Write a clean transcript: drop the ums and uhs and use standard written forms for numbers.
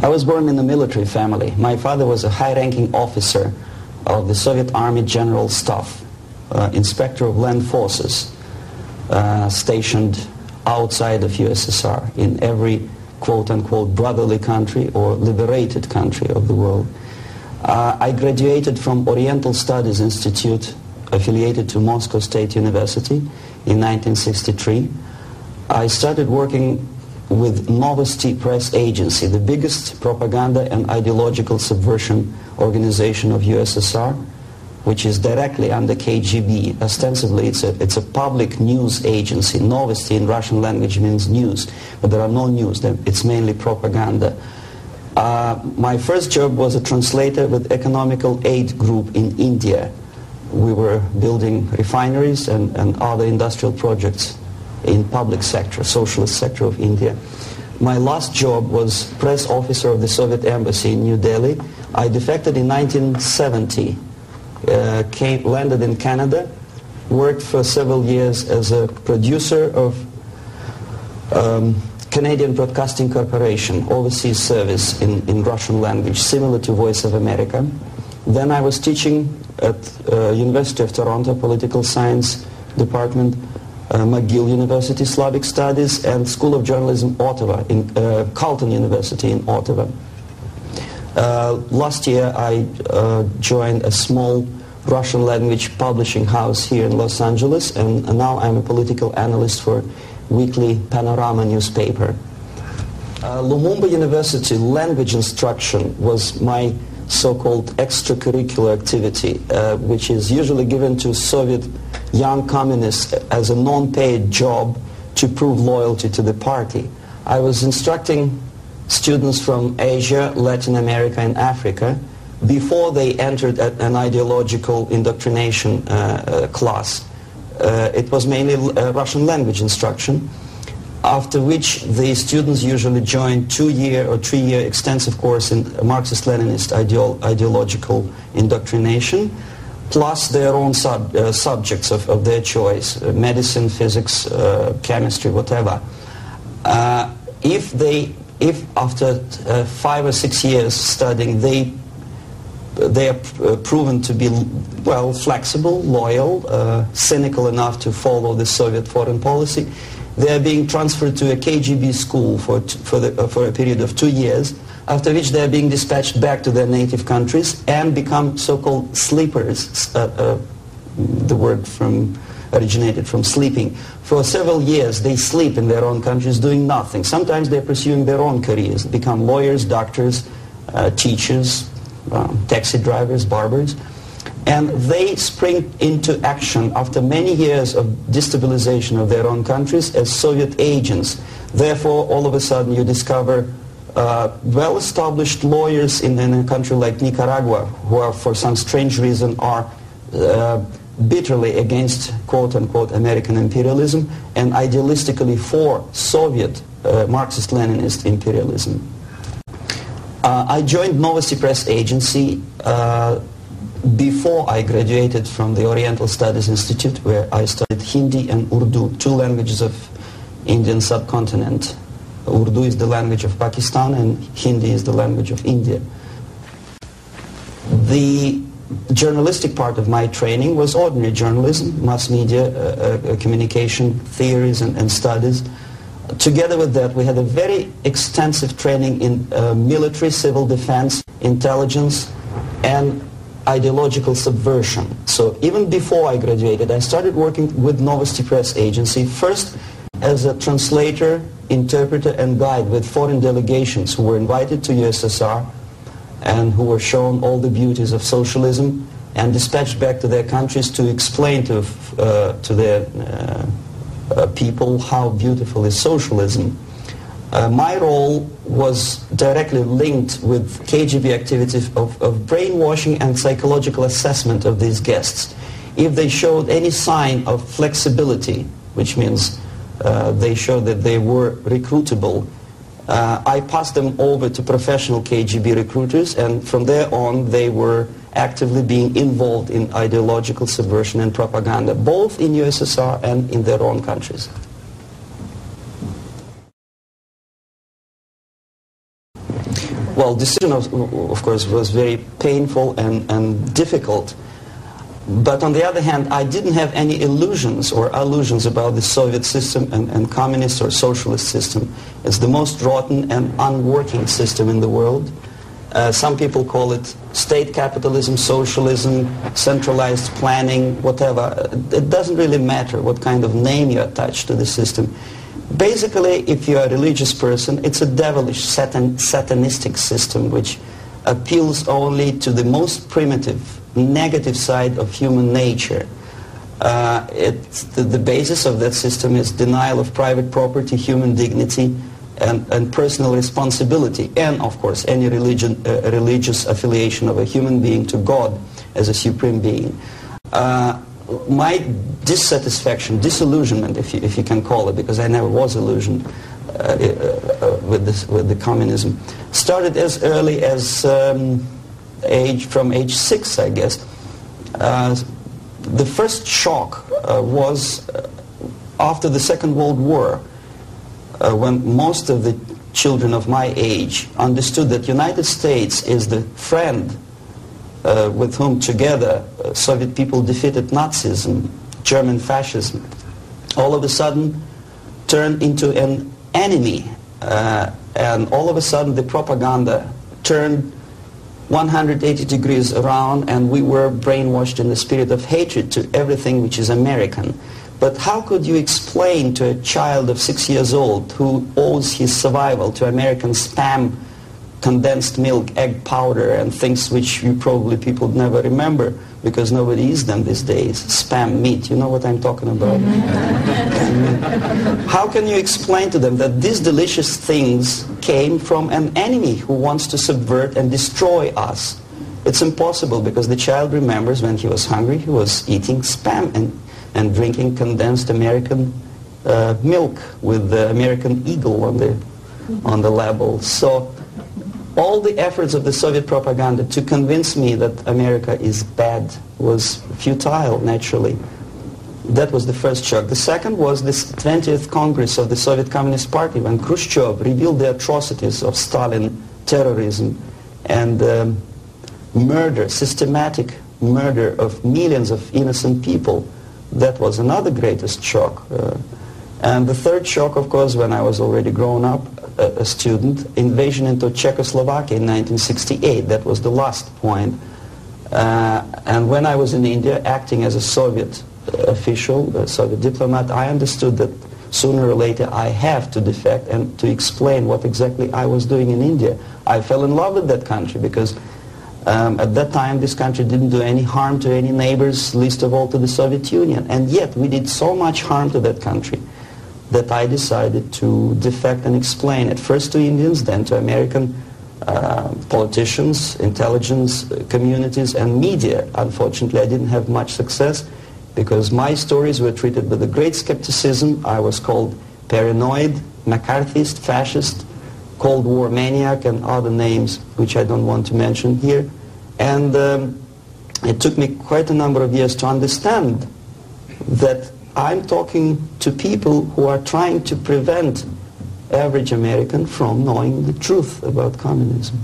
I was born in a military family. My father was a high-ranking officer of the Soviet Army General Staff, inspector of land forces, stationed outside of USSR in every quote-unquote brotherly country or liberated country of the world. I graduated from Oriental Studies Institute, affiliated to Moscow State University in 1963. I started working with Novosti press agency, the biggest propaganda and ideological subversion organization of USSR, which is directly under KGB. Ostensibly, it's a public news agency. Novosti in Russian language means news, but there are no news. It's mainly propaganda. My first job was a translator with Economical Aid Group in India. We were building refineries and other industrial projects in public sector, socialist sector of India. My last job was press officer of the Soviet Embassy in New Delhi. I defected in 1970, landed in Canada, worked for several years as a producer of Canadian Broadcasting Corporation, overseas service in Russian language, similar to Voice of America. Then I was teaching at University of Toronto, Political Science Department, McGill University, Slavic Studies, and School of Journalism, Ottawa, in Carleton University in Ottawa. Last year I joined a small Russian language publishing house here in Los Angeles, and now I'm a political analyst for weekly Panorama newspaper. Lumumba University language instruction was my so-called extracurricular activity, which is usually given to Soviet young communists as a non-paid job to prove loyalty to the party. I was instructing students from Asia, Latin America, and Africa before they entered an ideological indoctrination class. It was mainly Russian language instruction, after which the students usually joined 2-year or 3-year extensive course in Marxist-Leninist ideological indoctrination, plus their own subjects of their choice, medicine, physics, chemistry, whatever. If after 5 or 6 years studying they are proven to be, well, flexible, loyal, cynical enough to follow the Soviet foreign policy, they are being transferred to a KGB school for a period of 2 years, after which they are being dispatched back to their native countries and become so-called sleepers. The word originated from sleeping. For several years they sleep in their own countries doing nothing. Sometimes they're pursuing their own careers, become lawyers, doctors, teachers, taxi drivers, barbers. And they spring into action after many years of destabilization of their own countries as Soviet agents. Therefore, all of a sudden you discover well-established lawyers in a country like Nicaragua who are, for some strange reason, are bitterly against quote-unquote American imperialism and idealistically for Soviet Marxist-Leninist imperialism. I joined Novosti Press Agency before I graduated from the Oriental Studies Institute, where I studied Hindi and Urdu, 2 languages of Indian subcontinent. Urdu is the language of Pakistan and Hindi is the language of India. The journalistic part of my training was ordinary journalism, mass media, communication theories and studies. Together with that, we had a very extensive training in military, civil defense, intelligence, and ideological subversion. So even before I graduated, I started working with Novosti Press Agency, first as a translator, interpreter, and guide with foreign delegations who were invited to USSR and who were shown all the beauties of socialism and dispatched back to their countries to explain to their people how beautiful is socialism. My role was directly linked with KGB activities of brainwashing and psychological assessment of these guests. If they showed any sign of flexibility, which means they showed that they were recruitable, I passed them over to professional KGB recruiters, and from there on they were actively being involved in ideological subversion and propaganda, both in USSR and in their own countries. Well, decision, of course, was very painful and difficult. But on the other hand, I didn't have any illusions or allusions about the Soviet system and communist or socialist system. It's the most rotten and unworking system in the world. Some people call it state capitalism, socialism, centralized planning, whatever. It doesn't really matter what kind of name you attach to the system. Basically, if you're a religious person, it's a devilish, satanistic system which appeals only to the most primitive, negative side of human nature. The basis of that system is denial of private property, human dignity, and personal responsibility, and of course any religious affiliation of a human being to God as a supreme being. My dissatisfaction, disillusionment, if you can call it, because I never was illusioned with the communism, started as early as from age 6, I guess. The first shock was after the Second World War, when most of the children of my age understood that United States is the friend with whom together Soviet people defeated Nazism, German fascism, all of a sudden turned into an enemy, and all of a sudden the propaganda turned 180 degrees around, and we were brainwashed in the spirit of hatred to everything which is American. But how could you explain to a child of 6 years old who owes his survival to American spam, condensed milk, egg powder, and things which you probably people never remember because nobody eats them these days, spam meat, you know what I'm talking about? How can you explain to them that these delicious things came from an enemy who wants to subvert and destroy us? It's impossible, because the child remembers when he was hungry, he was eating spam and drinking condensed American milk with the American eagle on the label. So all the efforts of the Soviet propaganda to convince me that America is bad was futile, naturally. That was the first shock. The second was this 20th Congress of the Soviet Communist Party, when Khrushchev revealed the atrocities of Stalin, terrorism, and murder, systematic murder of millions of innocent people. That was another greatest shock. And the third shock, of course, when I was already grown up, a student, invasion into Czechoslovakia in 1968. That was the last point. And when I was in India, acting as a Soviet official, a Soviet diplomat, I understood that sooner or later I have to defect and to explain what exactly I was doing in India. I fell in love with that country because at that time this country didn't do any harm to any neighbors, least of all to the Soviet Union. And yet we did so much harm to that country that I decided to defect and explain, at first to Indians, then to American politicians, intelligence communities, and media. Unfortunately, I didn't have much success because my stories were treated with a great skepticism. I was called paranoid, McCarthyist, fascist, Cold War maniac, and other names which I don't want to mention here. And it took me quite a number of years to understand that I'm talking to people who are trying to prevent average American from knowing the truth about communism.